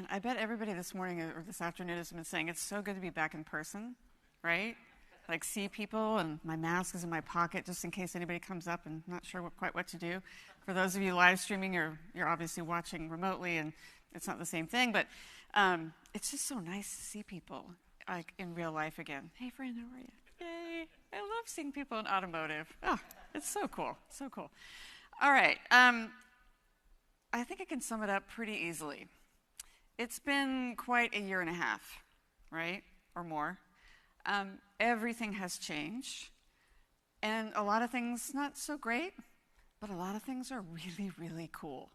I bet everybody this morning or this afternoon has been saying it's so good to be back in person, right? Like see people, and my mask is in my pocket just in case anybody comes up and not sure quite what to do. For those of you live streaming, you're obviously watching remotely, and it's not the same thing, but it's just so nice to see people like in real life again. Hey, friend, how are you? Yay! I love seeing people in automotive. Oh, it's so cool, so cool. All right, I think I can sum it up pretty easily. It's been quite a year and a half, right, or more. Everything has changed, and a lot of things not so great, but a lot of things are really, really cool.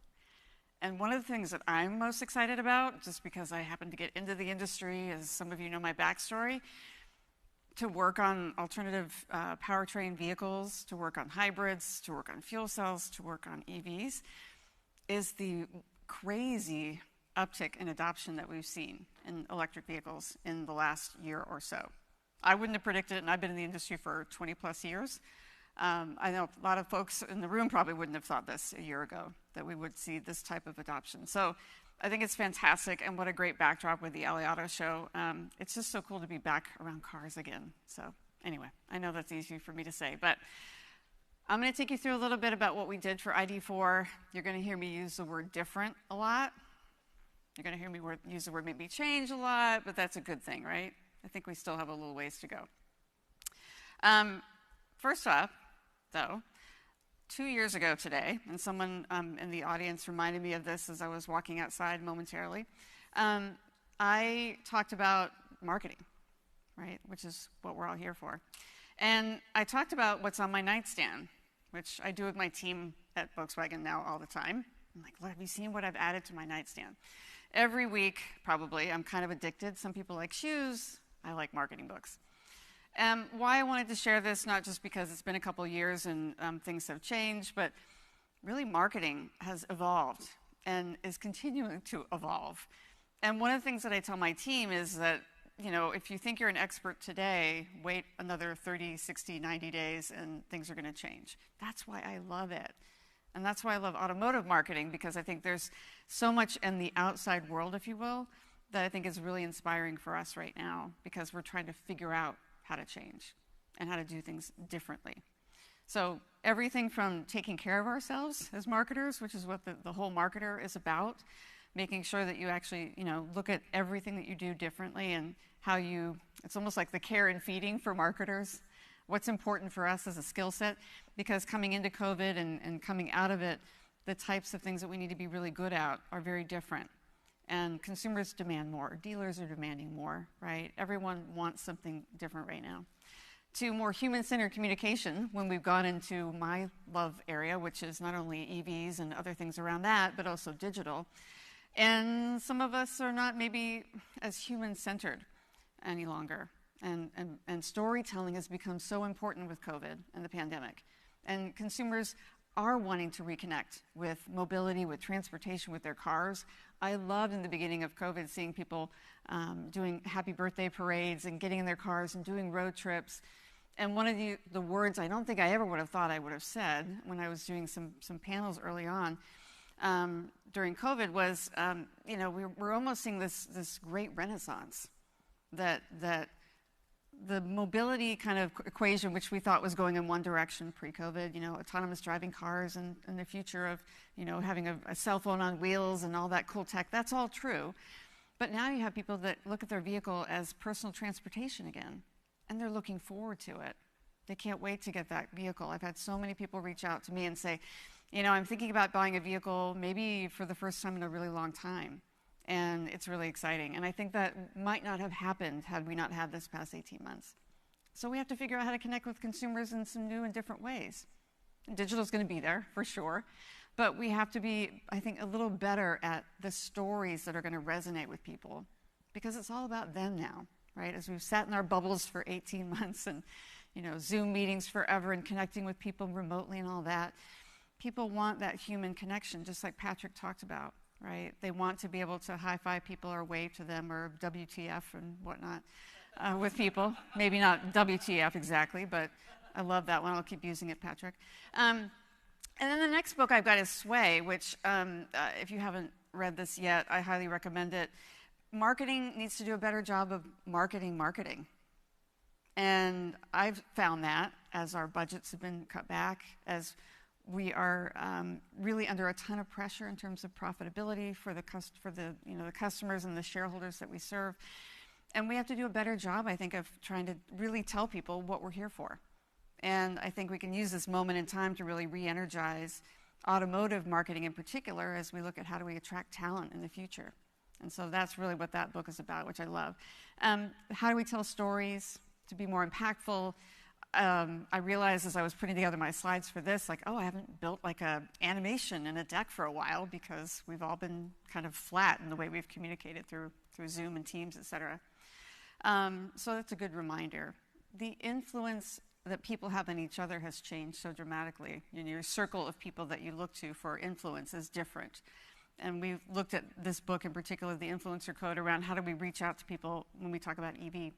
And one of the things that I'm most excited about, just because I happen to get into the industry, as some of you know my backstory, to work on alternative powertrain vehicles, to work on hybrids, to work on fuel cells, to work on EVs, is the crazy uptick in adoption that we've seen in electric vehicles in the last year or so. I wouldn't have predicted it, and I've been in the industry for 20 plus years. I know a lot of folks in the room probably wouldn't have thought this a year ago, that we would see this type of adoption. So I think it's fantastic, and what a great backdrop with the LA Auto Show. It's just so cool to be back around cars again. So anyway, I know that's easy for me to say, but I'm going to take you through a little bit about what we did for ID4. You're going to hear me use the word different a lot. You're going to hear me use the word maybe change a lot, but that's a good thing, right? I think we still have a little ways to go. First off, though, 2 years ago today, and someone in the audience reminded me of this as I was walking outside momentarily, I talked about marketing, right, which is what we're all here for. And I talked about what's on my nightstand, which I do with my team at Volkswagen now all the time. I'm like, have you seen what I've added to my nightstand? Every week, probably, I'm kind of addicted. Some people like shoes. I like marketing books. Why I wanted to share this, not just because it's been a couple years and things have changed, but really marketing has evolved and is continuing to evolve. And one of the things that I tell my team is that, you know, if you think you're an expert today, wait another 30, 60, 90 days and things are going to change. That's why I love it. And that's why I love automotive marketing, because I think there's so much in the outside world, if you will, that I think is really inspiring for us right now, because we're trying to figure out how to change and how to do things differently. So everything from taking care of ourselves as marketers, which is what the whole marketer is about, making sure that you actually, you know, look at everything that you do differently and how you, it's almost like the care and feeding for marketers. What's important for us as a skill set, because coming into COVID and coming out of it, the types of things that we need to be really good at are very different. And consumers demand more, dealers are demanding more, right? Everyone wants something different right now. To more human-centered communication, when we've gone into my love area, which is not only EVs and other things around that, but also digital. And some of us are not maybe as human-centered any longer. And storytelling has become so important with COVID and the pandemic. And consumers are wanting to reconnect with mobility, with transportation, with their cars. I loved in the beginning of COVID seeing people doing happy birthday parades and getting in their cars and doing road trips. And one of the words I don't think I ever would have thought I would have said when I was doing some panels early on during COVID was, you know, we're almost seeing this great renaissance that the mobility kind of equation, which we thought was going in one direction pre-COVID, you know, autonomous driving cars and the future of, you know, having a cell phone on wheels and all that cool tech, that's all true. But now you have people that look at their vehicle as personal transportation again, and they're looking forward to it. They can't wait to get that vehicle. I've had so many people reach out to me and say, you know, I'm thinking about buying a vehicle maybe for the first time in a really long time. And it's really exciting. And I think that might not have happened had we not had this past 18 months. So we have to figure out how to connect with consumers in some new and different ways. And digital is going to be there, for sure. But we have to be, I think, a little better at the stories that are going to resonate with people. Because it's all about them now, right? As we've sat in our bubbles for 18 months and, you know, Zoom meetings forever and connecting with people remotely and all that, people want that human connection, just like Patrick talked about. Right? They want to be able to high-five people or wave to them or WTF and whatnot with people. Maybe not WTF exactly, but I love that one. I'll keep using it, Patrick. And then the next book I've got is Sway, which if you haven't read this yet, I highly recommend it. Marketing needs to do a better job of marketing. And I've found that as our budgets have been cut back, as we are really under a ton of pressure in terms of profitability for the customers and the shareholders that we serve. And we have to do a better job, I think, of trying to really tell people what we're here for. And I think we can use this moment in time to really re-energize automotive marketing in particular as we look at how do we attract talent in the future. And so that's really what that book is about, which I love. How do we tell stories to be more impactful? I realized as I was putting together my slides for this, like, oh, I haven't built like a animation in a deck for a while because we've all been kind of flat in the way we've communicated through Zoom and Teams, et cetera. So that's a good reminder. The influence that people have on each other has changed so dramatically. Your circle of people that you look to for influence is different. And we've looked at this book in particular, the Influencer Code, around how do we reach out to people when we talk about EV.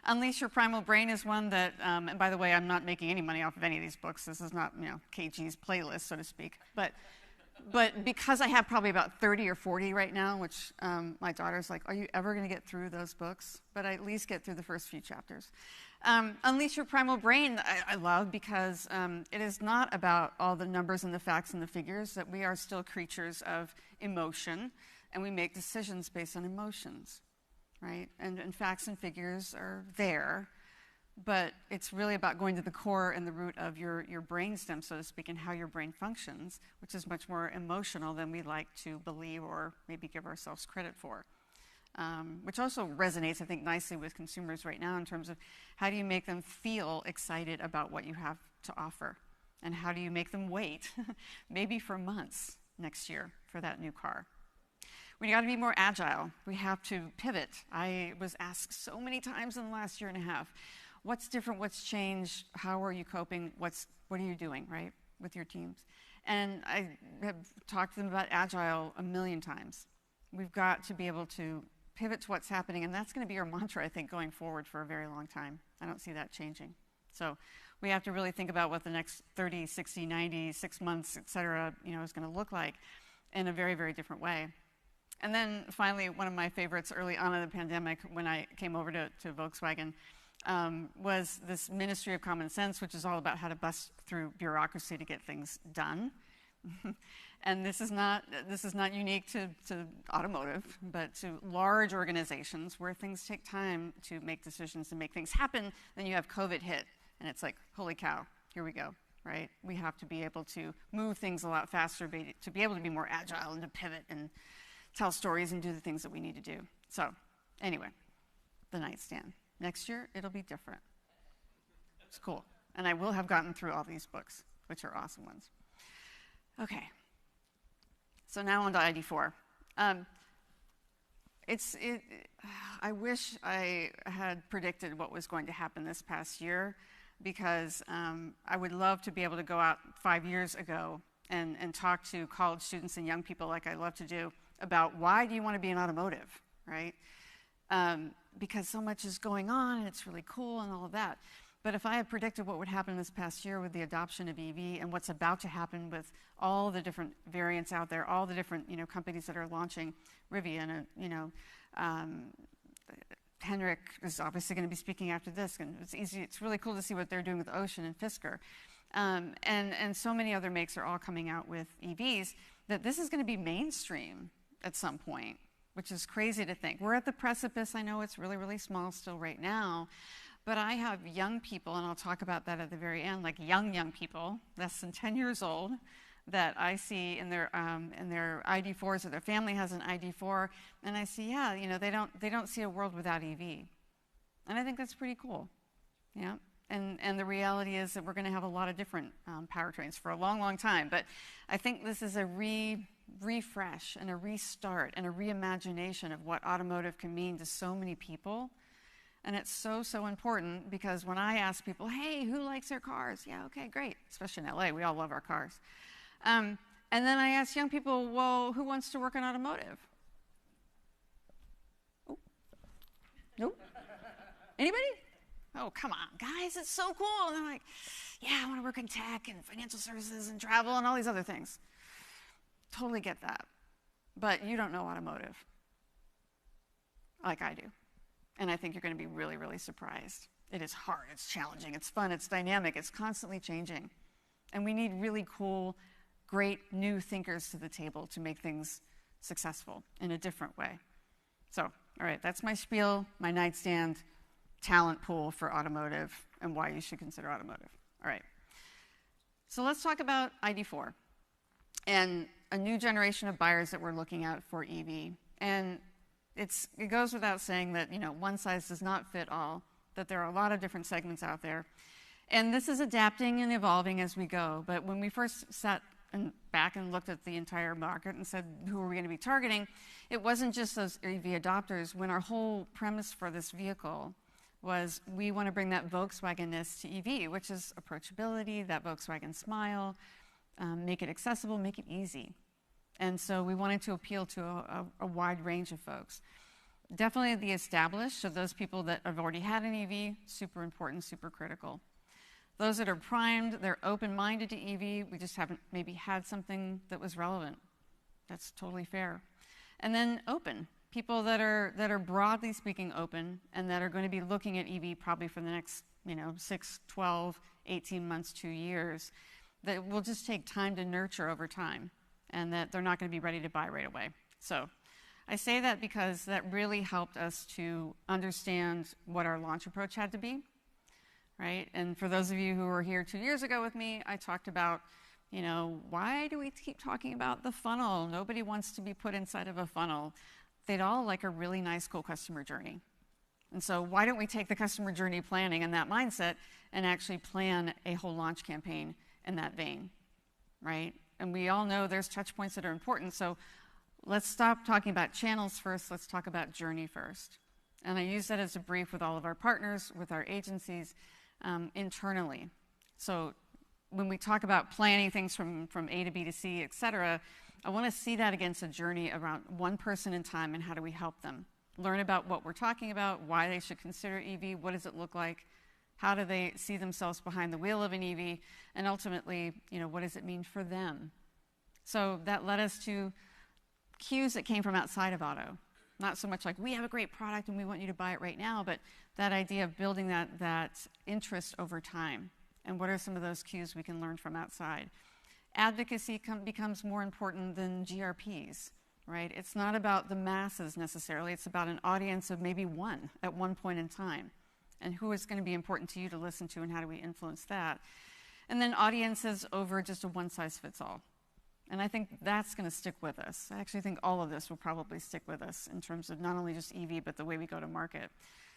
Unleash Your Primal Brain is one that, and by the way, I'm not making any money off of any of these books. This is not, KG's playlist, so to speak. But because I have probably about 30 or 40 right now, which my daughter's like, are you ever going to get through those books? But I at least get through the first few chapters. Unleash Your Primal Brain I love because it is not about all the numbers and the facts and the figures, that we are still creatures of emotion, and we make decisions based on emotions, right? And facts and figures are there, but it's really about going to the core and the root of your brainstem, so to speak, and how your brain functions, which is much more emotional than we like to believe or maybe give ourselves credit for. Which also resonates, I think, nicely with consumers right now in terms of how do you make them feel excited about what you have to offer, and how do you make them wait, maybe for months next year for that new car. We got to be more agile. We have to pivot. I was asked so many times in the last year and a half, what's different, what's changed, how are you coping, what are you doing, right, with your teams? And I have talked to them about agile a million times. We've got to be able to pivot to what's happening, and that's going to be our mantra, I think, going forward for a very long time. I don't see that changing. So we have to really think about what the next 30, 60, 90, 6 months, et cetera, is going to look like in a very, very different way. And then finally, one of my favorites early on in the pandemic when I came over to Volkswagen was this Ministry of Common Sense, which is all about how to bust through bureaucracy to get things done. And this is not unique to automotive, but to large organizations where things take time to make decisions and make things happen. Then you have COVID hit, and it's like, holy cow, here we go, right? We have to be able to move things a lot faster, to be able to be more agile and to pivot and tell stories and do the things that we need to do. So anyway, the nightstand. Next year, it'll be different. It's cool. And I will have gotten through all these books, which are awesome ones. Okay. So now on to ID4. I wish I had predicted what was going to happen this past year, because I would love to be able to go out 5 years ago and talk to college students and young people like I love to do about why do you want to be in automotive, right? Because so much is going on and it's really cool and all of that. But if I had predicted what would happen this past year with the adoption of EV and what's about to happen with all the different variants out there, all the different companies that are launching, Rivian, Henrik is obviously going to be speaking after this, and it's really cool to see what they're doing with Ocean and Fisker, and so many other makes are all coming out with EVs, that this is going to be mainstream at some point, which is crazy to think. We're at the precipice. I know it's really, really small still right now. But I have young people, and I'll talk about that at the very end, like young people, less than 10 years old, that I see in their ID4s, or their family has an ID4, and I see, they don't see a world without EV, and I think that's pretty cool, yeah. And the reality is that we're going to have a lot of different powertrains for a long, long time. But I think this is a refresh and a restart and a reimagination of what automotive can mean to so many people. And it's so, so important, because when I ask people, hey, who likes their cars? Yeah, okay, great. Especially in LA, we all love our cars. And then I ask young people, well, who wants to work in automotive? Oh, nope. Anybody? Oh, come on, guys, it's so cool. And they're like, yeah, I want to work in tech and financial services and travel and all these other things. Totally get that. but you don't know automotive like I do. And I think you're going to be really, really surprised. It is hard, it's challenging, it's fun, it's dynamic, it's constantly changing. And we need really cool, great new thinkers to the table to make things successful in a different way. So, all right, that's my spiel, my nightstand, talent pool for automotive, and why you should consider automotive. All right. So let's talk about ID4 and a new generation of buyers that we're looking at for EV. And it goes without saying that, one size does not fit all, that there are a lot of different segments out there. And this is adapting and evolving as we go. But when we first sat back and looked at the entire market and said, who are we going to be targeting, it wasn't just those EV adopters. When our whole premise for this vehicle was we want to bring that Volkswagen-ness to EV, which is approachability, that Volkswagen smile, make it accessible, make it easy. And so we wanted to appeal to a wide range of folks. Definitely the established, so those people that have already had an EV, super important, super critical. Those that are primed, they're open-minded to EV, we just haven't maybe had something that was relevant. That's totally fair. And then open, people that are broadly speaking open and that are going to be looking at EV probably for the next 6, 12, 18 months, 2 years, that will just take time to nurture over time and that they're not going to be ready to buy right away. So I say that because that really helped us to understand what our launch approach had to be, right? And for those of you who were here 2 years ago with me, I talked about, why do we keep talking about the funnel? Nobody wants to be put inside of a funnel. They'd all like a really nice, cool customer journey. And so why don't we take the customer journey planning and that mindset and actually plan a whole launch campaign in that vein, right? And we all know there's touch points that are important, so let's stop talking about channels first, let's talk about journey first. And I use that as a brief with all of our partners, with our agencies, internally. So when we talk about planning things from A to B to C, et cetera, I want to see that against a journey around one person in time and how do we help them. Learn about what we're talking about, why they should consider EV, what does it look like, how do they see themselves behind the wheel of an EV, and ultimately, what does it mean for them? So that led us to cues that came from outside of auto. Not so much like, we have a great product and we want you to buy it right now, but that idea of building that interest over time. And what are some of those cues we can learn from outside? Advocacy becomes more important than GRPs, right? It's not about the masses necessarily. It's about an audience of maybe one at one point in time. And who is going to be important to you to listen to, and how do we influence that? And then audiences over just a one-size-fits-all. And I think that's going to stick with us. I actually think all of this will probably stick with us in terms of not only just EV, but the way we go to market.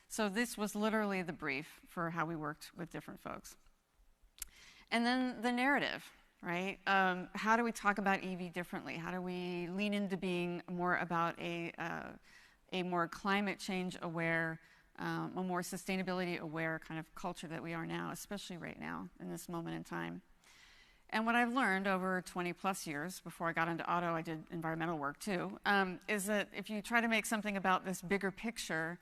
So this was literally the brief for how we worked with different folks. And then the narrative, right? How do we talk about EV differently? How do we lean into being more about a more climate change aware, a more sustainability aware kind of culture that we are now, especially right now in this moment in time. And what I've learned over 20 plus years, before I got into auto, I did environmental work too, is that if you try to make something about this bigger picture,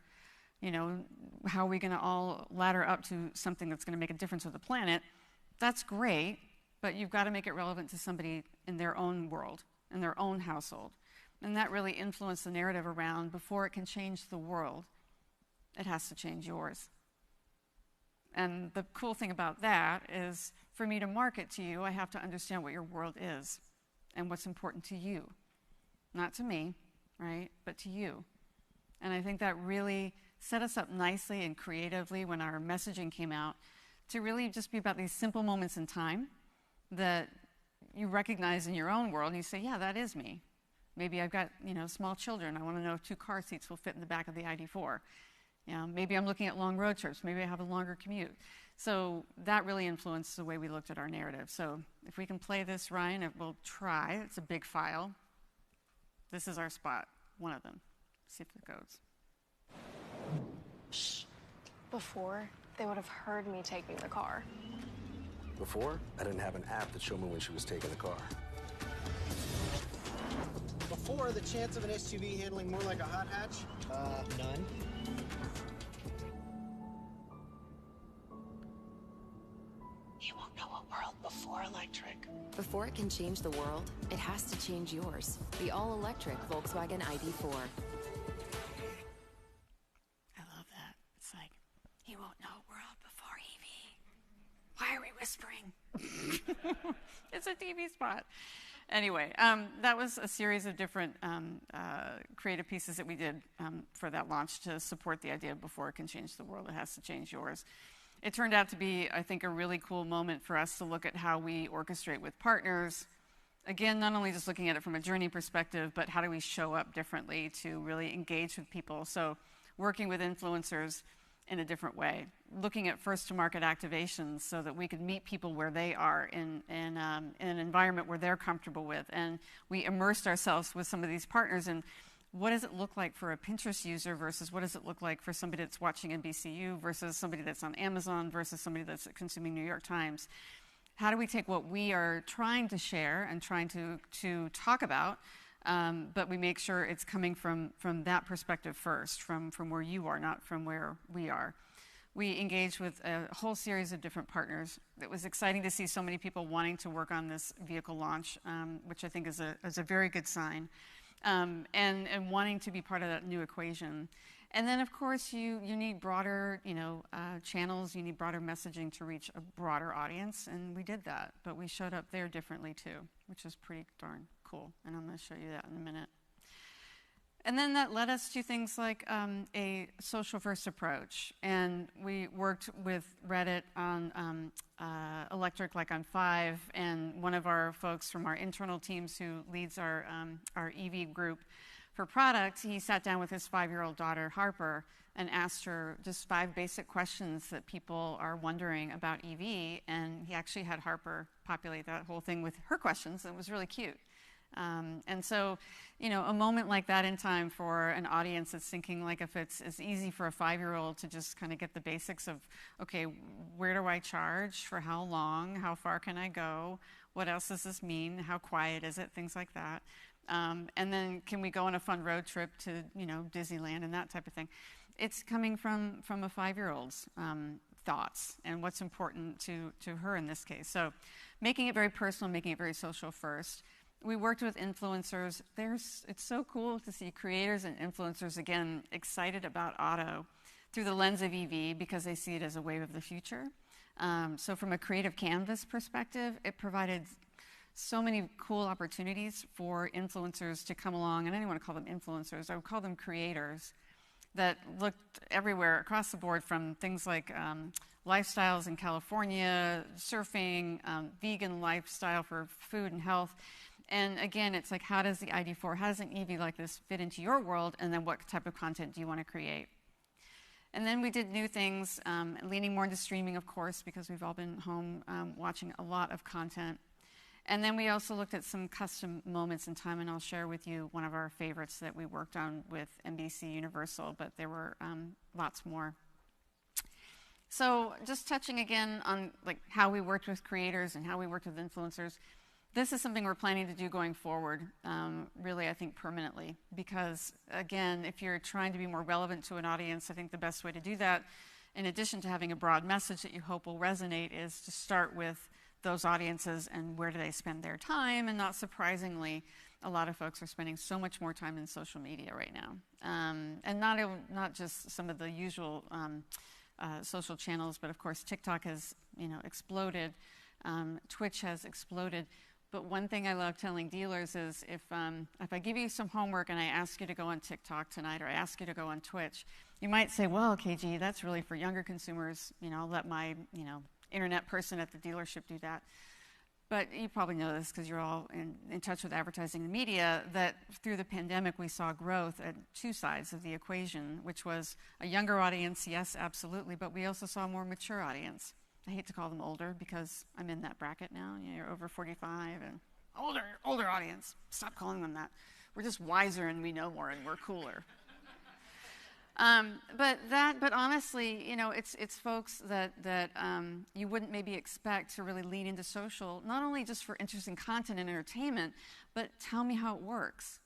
how are we going to all ladder up to something that's going to make a difference with the planet, that's great, but you've got to make it relevant to somebody in their own world, in their own household. And that really influenced the narrative around, before it can change the world, it has to change yours. And the cool thing about that is, for me to market to you, I have to understand what your world is and what's important to you. Not to me, right, but to you. And I think that really set us up nicely and creatively when our messaging came out to really just be about these simple moments in time that you recognize in your own world and you say, yeah, that is me. Maybe I've got, small children. I want to know if 2 car seats will fit in the back of the ID4. Maybe I'm looking at long road trips. Maybe I have a longer commute. So that really influenced the way we looked at our narrative. So if we can play this, Ryan, we'll try. It's a big file. This is our spot, one of them. See if it goes. Shh. Before, they would have heard me taking the car. Before, I didn't have an app that showed me when she was taking the car. Before, the chance of an SUV handling more like a hot hatch? None. You won't know what world before electric. Before it can change the world, it has to change yours. The all-electric Volkswagen ID4. I love that. It's like, he won't know world before EV. Why are we whispering? It's a TV spot. Anyway, that was a series of different creative pieces that we did for that launch to support the idea of before it can change the world, it has to change yours. It turned out to be, I think, a really cool moment for us to look at how we orchestrate with partners. Again, not only just looking at it from a journey perspective, but how do we show up differently to really engage with people. So working with influencers in a different way, looking at first-to-market activations so that we could meet people where they are in an environment where they're comfortable with. And we immersed ourselves with some of these partners in what does it look like for a Pinterest user versus what does it look like for somebody that's watching NBCU versus somebody that's on Amazon versus somebody that's consuming New York Times. How do we take what we are trying to share and trying to talk about, but we make sure it's coming from that perspective first, from where you are, not from where we are. We engaged with a whole series of different partners. It was exciting to see so many people wanting to work on this vehicle launch, which I think is a very good sign, and wanting to be part of that new equation. And then, of course, you need broader, channels. You need broader messaging to reach a broader audience, and we did that. But we showed up there differently too, which is pretty darn cool. And I'm going to show you that in a minute. And then that led us to things like a social-first approach. And we worked with Reddit on electric, like on 5, and one of our folks from our internal teams who leads our EV group for product, he sat down with his 5-year-old daughter, Harper, and asked her just 5 basic questions that people are wondering about EV, and he actually had Harper populate that whole thing with her questions, and it was really cute. And so, a moment like that in time for an audience that's thinking like if it's as easy for a 5-year-old to just kind of get the basics of, okay, where do I charge, for how long, how far can I go, what else does this mean, how quiet is it, things like that. And then can we go on a fun road trip to, Disneyland and that type of thing. It's coming from a 5-year-old's thoughts and what's important to her in this case. So making it very personal, making it very social first. We worked with influencers. It's so cool to see creators and influencers, again, excited about auto through the lens of EV because they see it as a wave of the future. So from a creative canvas perspective, it provided so many cool opportunities for influencers to come along, and I don't want to call them influencers, I would call them creators that looked everywhere across the board, from things like lifestyles in California, surfing, vegan lifestyle for food and health. And again, it's like, how does the ID4, how does an EV like this fit into your world, and then what type of content do you want to create? And then we did new things, leaning more into streaming, of course, because we've all been home watching a lot of content. And then we also looked at some custom moments in time, and I'll share with you one of our favorites that we worked on with NBC Universal, but there were lots more. So just touching again on like how we worked with creators and how we worked with influencers, this is something we're planning to do going forward, really, I think, permanently. Because, again, if you're trying to be more relevant to an audience, I think the best way to do that, in addition to having a broad message that you hope will resonate, is to start with those audiences and where do they spend their time. And not surprisingly, a lot of folks are spending so much more time in social media right now. And not just some of the usual social channels, but of course TikTok has exploded. Twitch has exploded. But one thing I love telling dealers is if I give you some homework and I ask you to go on TikTok tonight, or I ask you to go on Twitch, you might say, well, KG, that's really for younger consumers. I'll let my internet person at the dealership do that. But you probably know this because you're all in touch with advertising and media, that through the pandemic we saw growth at 2 sides of the equation, which was a younger audience, yes, absolutely, but we also saw a more mature audience. I hate to call them older because I'm in that bracket now. You're over 45 and older audience. Stop calling them that. We're just wiser and we know more and we're cooler. But honestly, it's folks that you wouldn't maybe expect to really lean into social, not only just for interesting content and entertainment, but tell me how it works.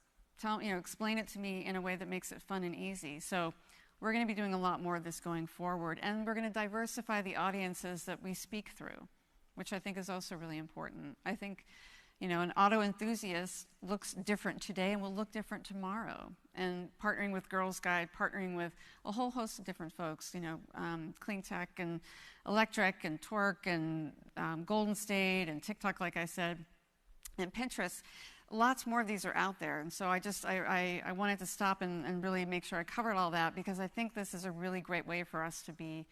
Explain it to me in a way that makes it fun and easy. So we're going to be doing a lot more of this going forward, and we're going to diversify the audiences that we speak through. which I think is also really important. I think, you know, an auto enthusiast looks different today and will look different tomorrow. And partnering with Girls Guide, partnering with a whole host of different folks, you know, Clean Tech and Electric and Torque and Golden State and TikTok, like I said, and Pinterest. Lots more of these are out there. And so I wanted to stop and really make sure I covered all that, because I think this is a really great way for us to be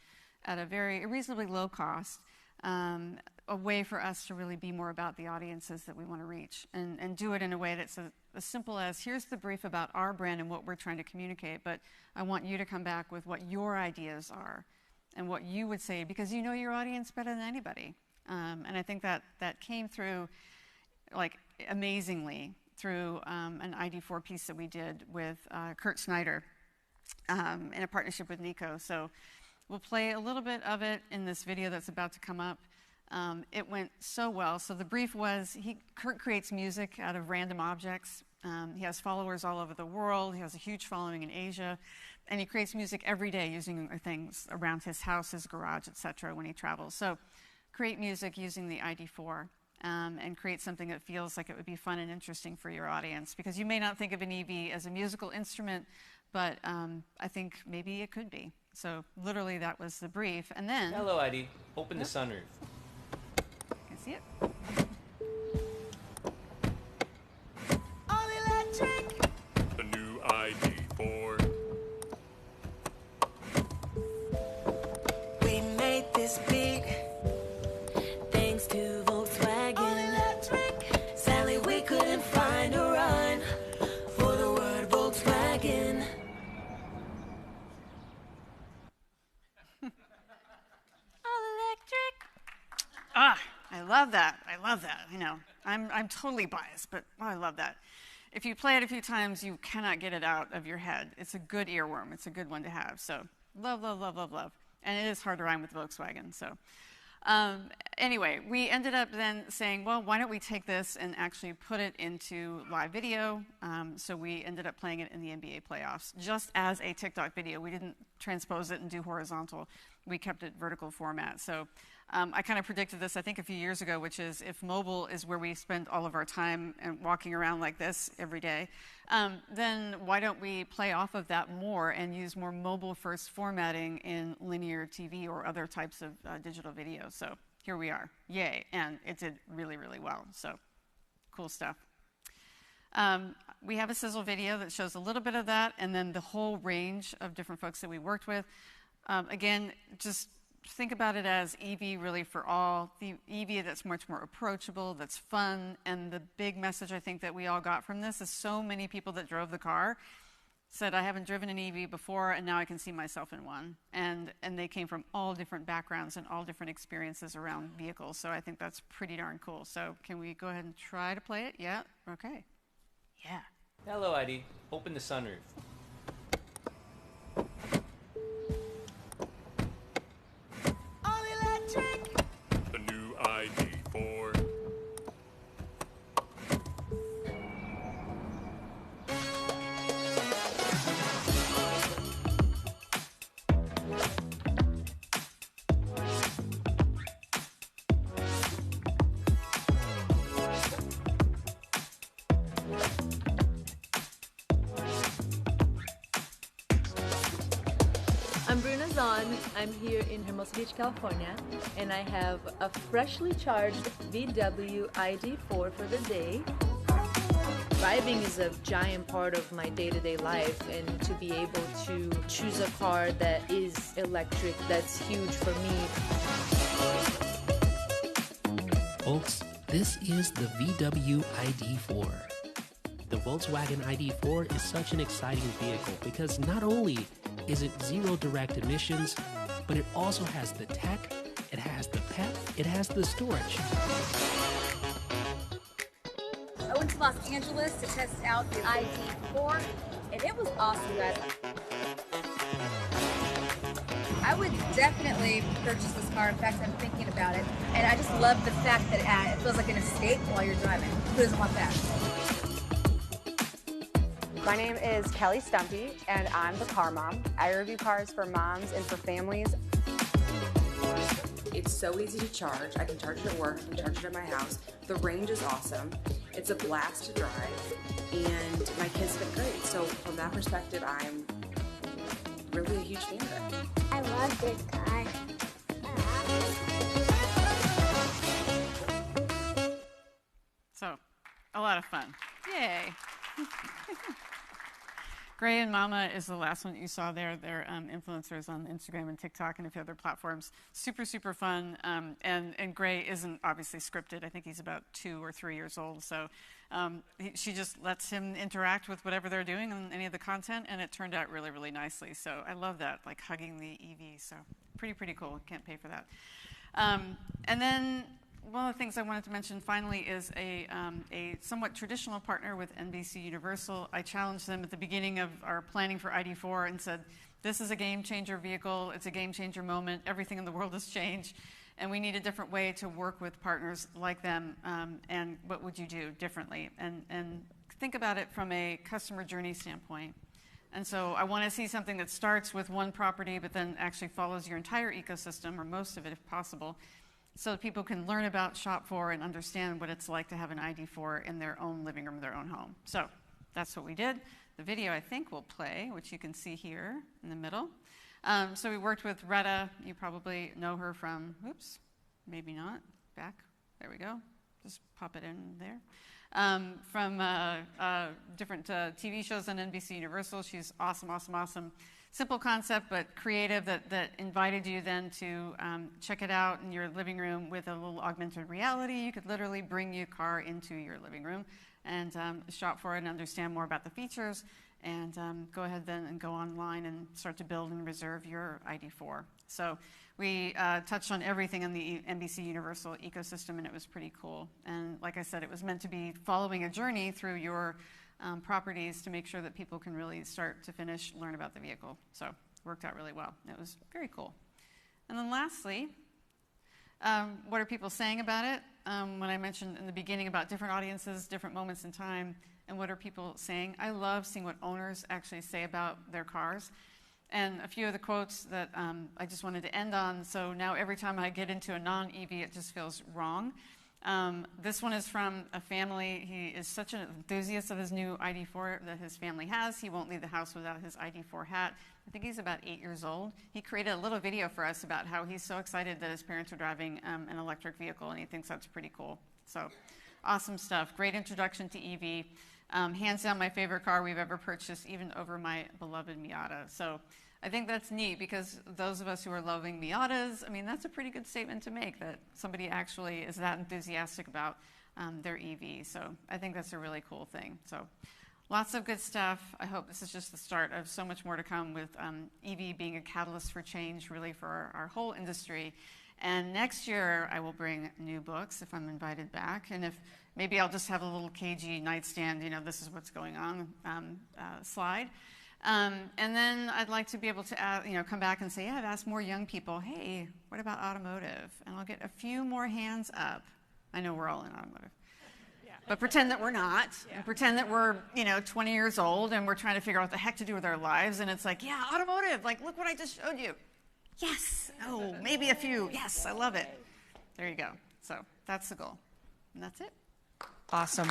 at a reasonably low cost, a way for us to really be more about the audiences that we want to reach, and do it in a way that's as simple as, here's the brief about our brand and what we're trying to communicate, but I want you to come back with what your ideas are and what you would say, because you know your audience better than anybody. And I think that came through, like, amazingly through an ID4 piece that we did with Kurt Snyder in a partnership with Nico. So we'll play a little bit of it in this video that's about to come up. It went so well. So the brief was, Kurt creates music out of random objects. He has followers all over the world. He has a huge following in Asia. And he creates music every day using things around his house, his garage, etc. when he travels. So create music using the ID4. And create something that feels like it would be fun and interesting for your audience. Because you may not think of an EV as a musical instrument, but I think maybe it could be. So literally that was the brief. And then... Hello, ID. Open the sunroof. Can see it? All electric. The new ID4. We made this beat thanks to Volkswagen. All electric. Sadly, we couldn't find a rhyme for the word Volkswagen. All electric. Ah, I love that. I love that. You know, I'm totally biased, but I love that. If you play it a few times, you cannot get it out of your head. It's a good earworm. It's a good one to have. So love, love, love, love, love. And it is hard to rhyme with Volkswagen. So anyway, we ended up then saying, well, why don't we take this and actually put it into live video? So we ended up playing it in the NBA playoffs, just as a TikTok video. We didn't transpose it and do horizontal. We kept it vertical format. So I kind of predicted this, I think, a few years ago, which is, if mobile is where we spend all of our time and walking around like this every day, then why don't we play off of that more and use more mobile-first formatting in linear TV or other types of digital video? So here we are. Yay. And it did really, really well. So cool stuff. We have a sizzle video that shows a little bit of that, and then the whole range of different folks that we worked with. Again, just think about it as EV really for all. The EV that's much more approachable, that's fun, and the big message I think that we all got from this is so many people that drove the car said, I haven't driven an EV before, and now I can see myself in one. And they came from all different backgrounds and all different experiences around vehicles. So I think that's pretty darn cool. So can we go ahead and try to play it? Yeah? Okay. Yeah. Hello, ID. Open the sunroof. All electric. The new ID4. I'm Bruna Zahn. I'm here in Hermosa Beach, California, and I have a freshly charged VW ID4 for the day. Driving is a giant part of my day-to-day life, and to be able to choose a car that is electric, that's huge for me. Folks, this is the VW ID4. The Volkswagen ID4 is such an exciting vehicle because not only is it zero direct emissions, but it also has the tech, it has the pep, it has the storage. I went to Los Angeles to test out the ID4, and it was awesome, guys. I would definitely purchase this car. In fact, I'm thinking about it. And I just love the fact that it feels like an escape while you're driving. Who doesn't want that? My name is Kelly Stumpy, and I'm the car mom. I review cars for moms and for families. it's so easy to charge. I can charge it at work, I can charge it at my house. The range is awesome. It's a blast to drive, and my kids fit great. So from that perspective, I'm really a huge fan of it. I love this car. So, a lot of fun. Yay. Gray and Mama is the last one that you saw there. They're influencers on Instagram and TikTok and a few other platforms. Super, super fun. And Gray isn't obviously scripted. I think he's about 2 or 3 years old. So she just lets him interact with whatever they're doing on any of the content, and it turned out really, really nicely. So I love that, like hugging the EV. So pretty cool. Can't pay for that. And then one of the things I wanted to mention finally is a somewhat traditional partner with NBC Universal. I challenged them at the beginning of our planning for ID4 and said, this is a game changer vehicle. It's a game changer moment. Everything in the world has changed. And we need a different way to work with partners like them. And what would you do differently? And think about it from a customer journey standpoint. And so I want to see something that starts with one property but then actually follows your entire ecosystem, or most of it if possible, so that people can learn about Shop4 and understand what it's like to have an ID4 in their own living room, their own home. So that's what we did. The video, I think, will play, which you can see here in the middle. So we worked with Retta. You probably know her from, oops, maybe not, back. There we go. Just pop it in there. From different TV shows on NBC Universal. She's awesome, awesome, awesome. Simple concept, but creative, that invited you then to check it out in your living room with a little augmented reality. You could literally bring your car into your living room and shop for it and understand more about the features, and go ahead then and go online and start to build and reserve your ID4. So we touched on everything in the NBC Universal ecosystem, and it was pretty cool. And like I said, it was meant to be following a journey through your properties to make sure that people can really start to finish learn about the vehicle. So it worked out really well. It was very cool. And then lastly, what are people saying about it? When I mentioned in the beginning about different audiences, different moments in time, and what are people saying? I love seeing what owners actually say about their cars. And a few of the quotes that I just wanted to end on. So now every time I get into a non-EV, it just feels wrong. This one is from a family. He is such an enthusiast of his new ID4 that his family has. He won't leave the house without his ID4 hat. I think he's about 8 years old. He created a little video for us about how he's so excited that his parents are driving an electric vehicle, and he thinks that's pretty cool. So awesome stuff. Great introduction to EV. Hands down my favorite car we've ever purchased, even over my beloved Miata. So I think that's neat, because those of us who are loving Miatas, I mean, that's a pretty good statement to make, that somebody actually is that enthusiastic about their EV. So I think that's a really cool thing. So lots of good stuff. I hope this is just the start of so much more to come, with EV being a catalyst for change, really, for our whole industry. And next year, I will bring new books if I'm invited back. And if maybe I'll just have a little KG nightstand, you know, this is what's going on slide. And then I'd like to be able to come back and say, yeah, I've asked more young people, hey, what about automotive? And I'll get a few more hands up. I know we're all in automotive. Yeah. But pretend that we're not. Yeah. And pretend that we're 20 years old and we're trying to figure out what the heck to do with our lives. And it's like, yeah, automotive. Like, look what I just showed you. Yes. Oh, maybe a few. Yes, I love it. There you go. So that's the goal. And that's it. Awesome.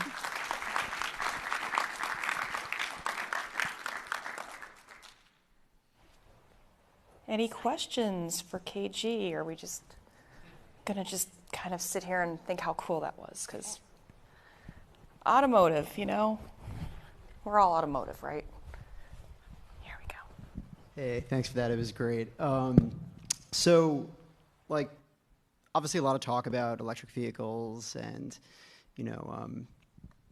Any questions for KG? Or are we just going to kind of sit here and think how cool that was? Because automotive, we're all automotive, right? Here we go. Hey, thanks for that. It was great. Obviously a lot of talk about electric vehicles and,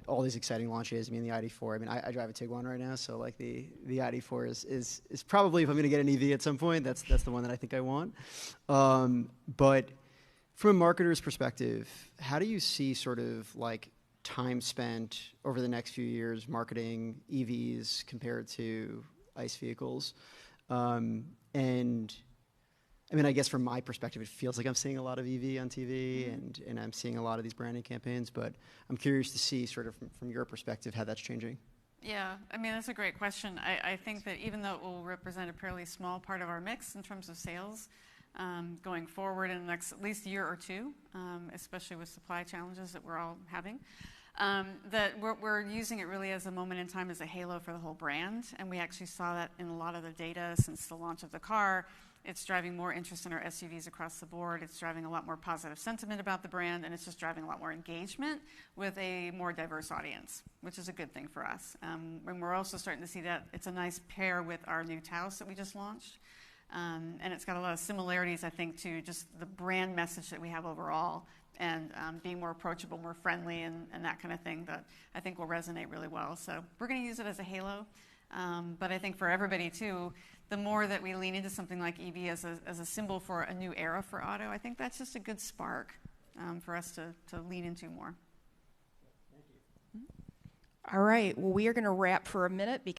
all these exciting launches. I mean, the ID4. I mean, I drive a Tiguan right now, so like the ID4 is probably, if I'm going to get an EV at some point, that's the one that I think I want. But from a marketer's perspective, how do you see sort of like time spent over the next few years marketing EVs compared to ICE vehicles? And I mean, I guess from my perspective, it feels like I'm seeing a lot of EV on TV, and I'm seeing a lot of these branding campaigns, but I'm curious to see sort of from your perspective how that's changing. Yeah, I mean, that's a great question. I think that even though it will represent a fairly small part of our mix in terms of sales, going forward in the next at least year or two, especially with supply challenges that we're all having. That we're using it really as a moment in time, as a halo for the whole brand, and we actually saw that in a lot of the data since the launch of the car. It's driving more interest in our SUVs across the board. It's driving a lot more positive sentiment about the brand, and it's just driving a lot more engagement with a more diverse audience, which is a good thing for us. And we're also starting to see that it's a nice pair with our new Taos that we just launched. And it's got a lot of similarities, I think, to just the brand message that we have overall, and being more approachable, more friendly, and that kind of thing that I think will resonate really well. So we're going to use it as a halo. But I think for everybody, too, the more that we lean into something like EV as a symbol for a new era for auto, I think that's just a good spark for us to lean into more. All right. Well, we are going to wrap for a minute because